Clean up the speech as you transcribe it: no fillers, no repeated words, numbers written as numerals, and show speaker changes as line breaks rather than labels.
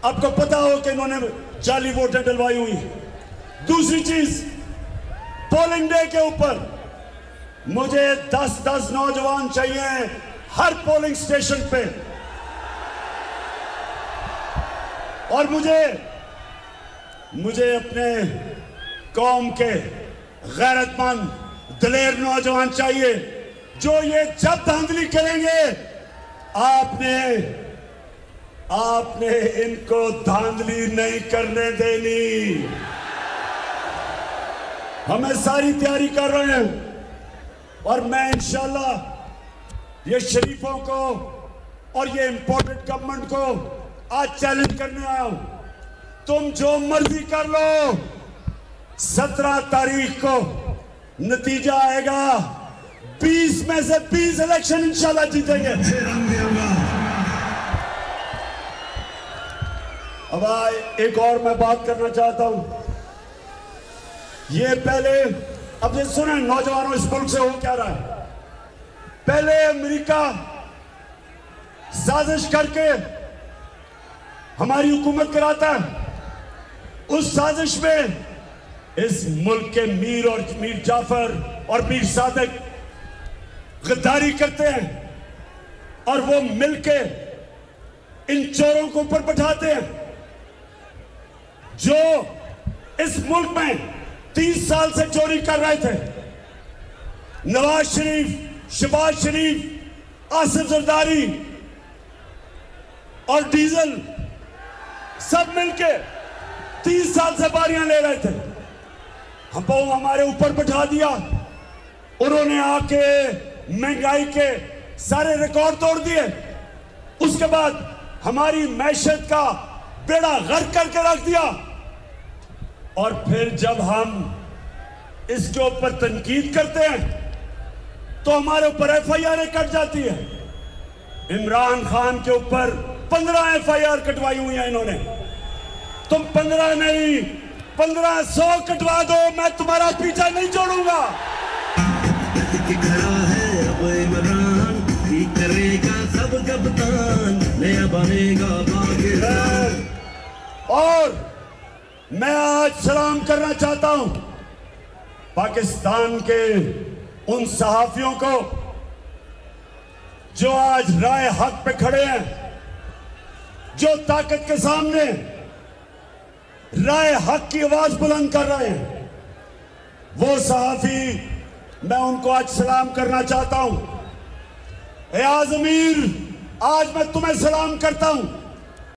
आपको पता हो कि इन्होंने जाली वोटें डलवाई हुई। दूसरी चीज, पोलिंग डे के ऊपर मुझे 10-10 नौजवान चाहिए हर पोलिंग स्टेशन पे, और मुझे अपने कौम के गैरतमंद दिलेर नौजवान चाहिए जो ये जब धांधली करेंगे आपने इनको धांधली नहीं करने देनी। हमें सारी तैयारी कर रहे हैं और मैं इंशाल्लाह ये शरीफों को और ये इंपोर्टेड गवर्नमेंट को आज चैलेंज करने आया हूं। तुम जो मर्जी कर लो, 17 तारीख को नतीजा आएगा, 20 में से 20 इलेक्शन इंशाल्लाह जीतेंगे। अब एक और मैं बात करना चाहता हूं। ये पहले, अब ये सुने नौजवानों, इस मुल्क से हो क्या रहा है। पहले अमेरिका साजिश करके हमारी हुकूमत कराता है, उस साजिश में इस मुल्क के मीर जाफर और मीर सादिक गद्दारी करते हैं और वो मिलके इन चोरों को ऊपर बैठाते हैं जो इस मुल्क में 30 साल से चोरी कर रहे थे। नवाज शरीफ, शहबाज शरीफ, आसिफ जरदारी और डीजल सब मिलके 30 साल से बारियां ले रहे थे। हमको हमारे ऊपर बैठा दिया, उन्होंने आके महंगाई के सारे रिकॉर्ड तोड़ दिए। उसके बाद हमारी मैशत का बेड़ा गर्क करके रख दिया, और फिर जब हम इसके ऊपर तनकीद करते हैं तो हमारे ऊपर FIR कट जाती है। इमरान खान के ऊपर 15 FIR कटवाई हुई हैं इन्होंने। तुम 15 नहीं 1500 कटवा दो, मैं तुम्हारा पीछा नहीं छोड़ूंगा। और मैं आज सलाम करना चाहता हूं पाकिस्तान के उन सहाफियों को जो आज राय हक पे खड़े हैं, जो ताकत के सामने राय हक की आवाज बुलंद कर रहे हैं। वो सहाफी, मैं उनको आज सलाम करना चाहता हूं। ए आजमीर, आज मैं तुम्हें सलाम करता हूं।